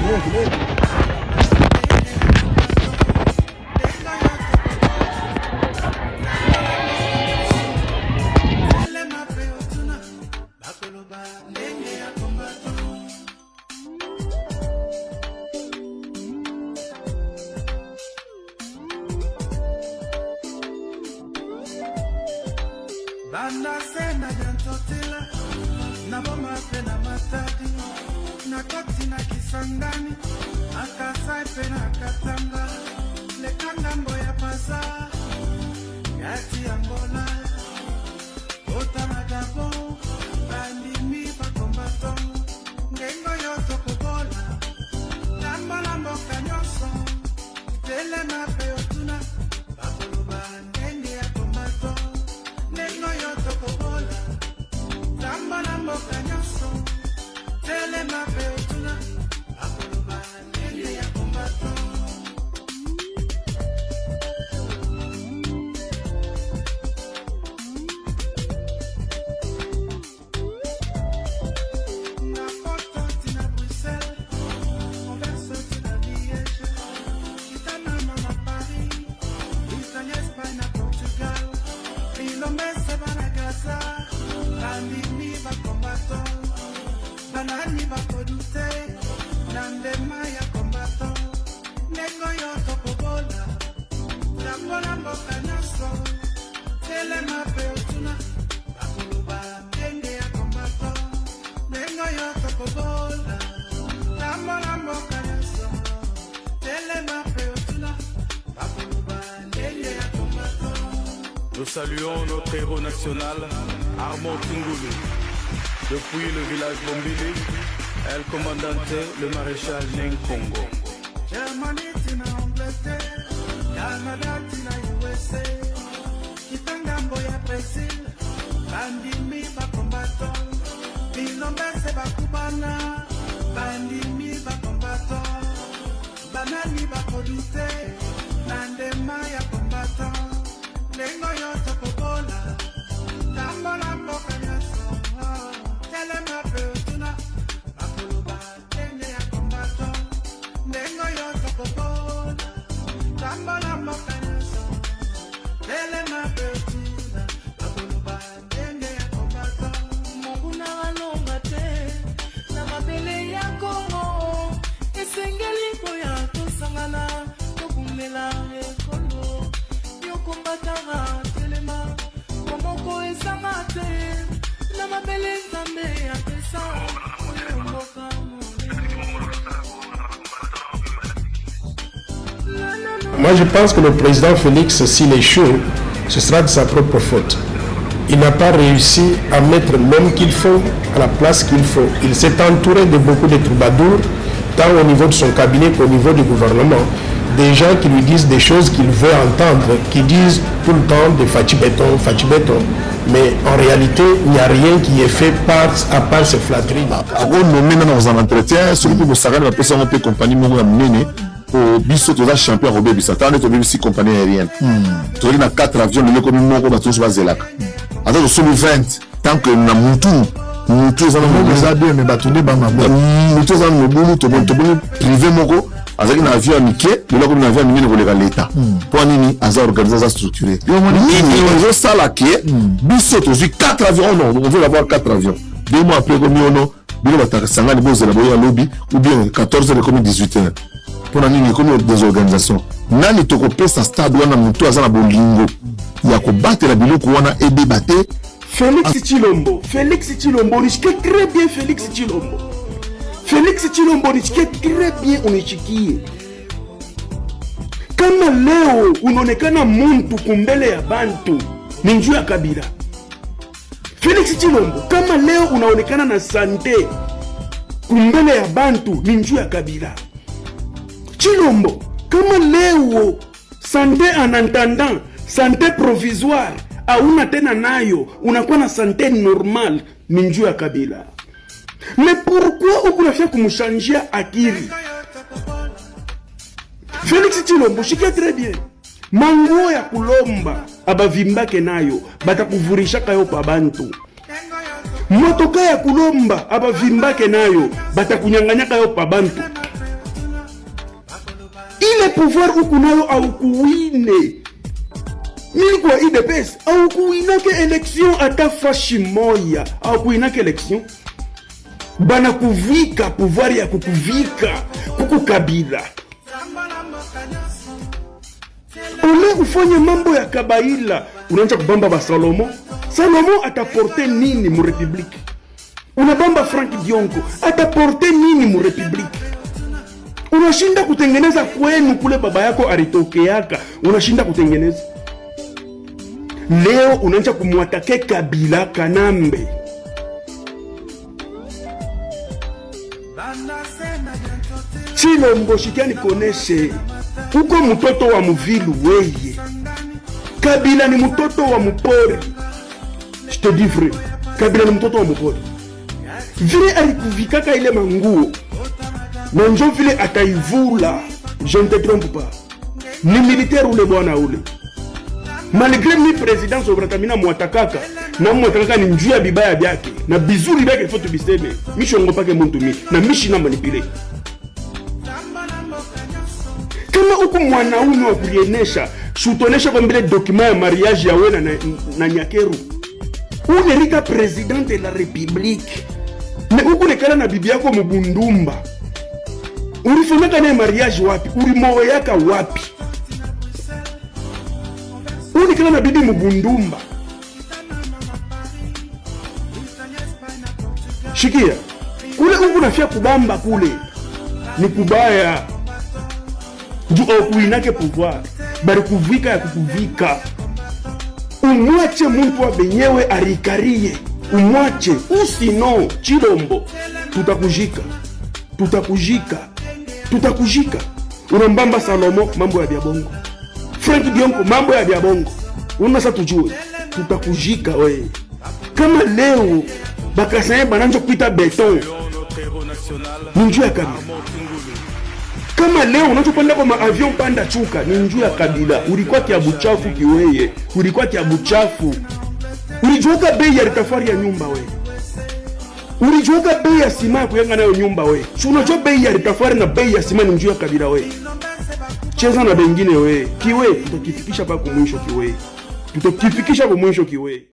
Banda sena jantotila na boma pena matadi na koti na kisangani akasai pena katanga lekanga mboya pasa yati Angola otana gabo bandi mi bakombato ngengo yoto kubola lamba lambo kanyoso tele na peotuna bakoluba ngenge ya kombato nengo yoto kubola lamba lambo kanyoso tele na peotuna bakoluba ngenge ya kombato. Nous saluons notre héros national, Armand Tungoulou. Depuis le village Bombili, El Commandante, le maréchal Nenkongo. Germany tina Angleterre, Canada tina USA, Kitangambo ya Brazil, bandimi bakombato, Bilombese bakubana, bandimi bakombato, banani bakodute, nandema ya kombato, lengo yoto kobola, tambola mboka nyaso, telema peotuna, bakoluba tenge ya kombato, lengo yoto kobola, tambola mboka nyaso, telema peotuna, bakoluba tenge ya kombato. Mokuna walonga te, na mabele ya Kongo, esengeli boya tosangana, tokumela ekolo, yokumbatanga telema, komoko esanga te, na mabele nzambe ya pesa, oyomboka Moi, je pense que le président Félix, s'il échoue, ce sera de sa propre faute. Il n'a pas réussi à mettre l'homme qu'il faut à la place qu'il faut. Il s'est entouré de beaucoup de troubadours, tant au niveau de son cabinet qu'au niveau du gouvernement. Des gens qui lui disent des choses qu'il veut entendre, qui disent tout le temps de Fachi Béton. Mais en réalité, il n'y a rien qui est fait à part ces flatteries. On nommé dans un entretien, celui qui vous savez, la personne de compagnie m'a mené. Pour biso toza champion Robert Bissata on est tombé ici compagnie aérienne toza na 4 avions le comme moko ba tous bazelaka ata to solo 20 tant que na mutu za na moko za bien mais batune ba mabo mutu za na mobulu to bon privé moko azaki na avion amike le comme na avion minene koleka l'état pour nini aza organisé za structuré yo moni on sala ke biso tozi 4 avions non on veut avoir 4 avions 2 mois après comme ono bilo batakasanga ni bozela boya lobby ou bien 14 heures comme 18 heures pour nani comme des organisations nani tokopesa stade wana mutu azana bolingo ya kobatela biloko wana edebate. Félix Tshilombo nishikie très bien. Félix Tshilombo nishikie très bien, unishikie. Kama leo unaonekana muntu kumbele ya bantu ni njuu ya Kabila. Félix Tshilombo, kama leo unaonekana na sante kumbele ya bantu ni njuu ya Kabila. Tshilombo, kama leo santé en attendant, santé provisoire, hauna tena nayo, unakuwa na santé normale, ni njuu ya Kabila. Mais pourquoi ukunafia kumushanjia akili? Félix Tshilombo, shikia très bien. Manguo ya kulomba, abavimbake nayo, batakuvurisha kayo pa bantu. Motoka ya kulomba, abavimbake nayo, batakunyanganya kayo pa bantu. ile pouvoir ukunayo au kuwine milikuwa IDPS au kuinake election ata fashi moya au kuinake election bana kuvika pouvoir ya kukuvika kukukabila ole ufanye mambo ya kabaila unaanza kubamba ba Salomo ataporte nini mu republique unabamba Frank Diongo ataporte nini mu republique unashinda kutengeneza kwenu kule baba yako alitokeaka unashinda kutengeneza leo unaanza kumwatake Kabila Kanambe Chilombo shikiani koneshe uko mtoto wa muvilu weye Kabila ni mtoto wa mupori je te dis vrai Kabila ni mtoto wa mupori vile alikuvikaka ile manguo na njo vile ataivula je ne te trompe pas ni militaire ule bwana ule malgré mi président sobratamina mwatakaka na mwatakaka ni njua bibaya byake na bizuri byake il faut to biseme mishongo pake muntu mi na mishi na manipule kama uko mwanaume wa kulienesha shutonesha kwa mbele document ya mariage ya wena na Nyakeru unerika président de la république mais uko nekala na bibi yako mubundumba ulifanyaka naye mariage wapi ulimoyaka wapi unikala na bibi mubundumba shikia kule uko nafia kubamba kule ni kubaya juu kuinake pouvoir bari kuvika ya kukuvika umwache muntu wa benyewe arikarie umwache usino Chilombo tutakujika unambamba Salomo mambo ya biabongo Frank Diongo mambo ya biabongo unasa tujue tutakujika we kama leo bakasaye bananjo kuita beton ni njuu ya Kabila kama leo unachopanda kwa maavion panda chuka ni njuu ya Kabila ulikuwa kia buchafu kiweye ulikuwa kia buchafu ulijuaka bei ya ritafari ya nyumba we ulijuaka bei ya sima ya kuyenga nayo nyumba we unajua bei ya ritafari na bei ya sima ni njuu ya Kabila we cheza na bengine we kiwe tutakifikisha pa kumwisho kiwe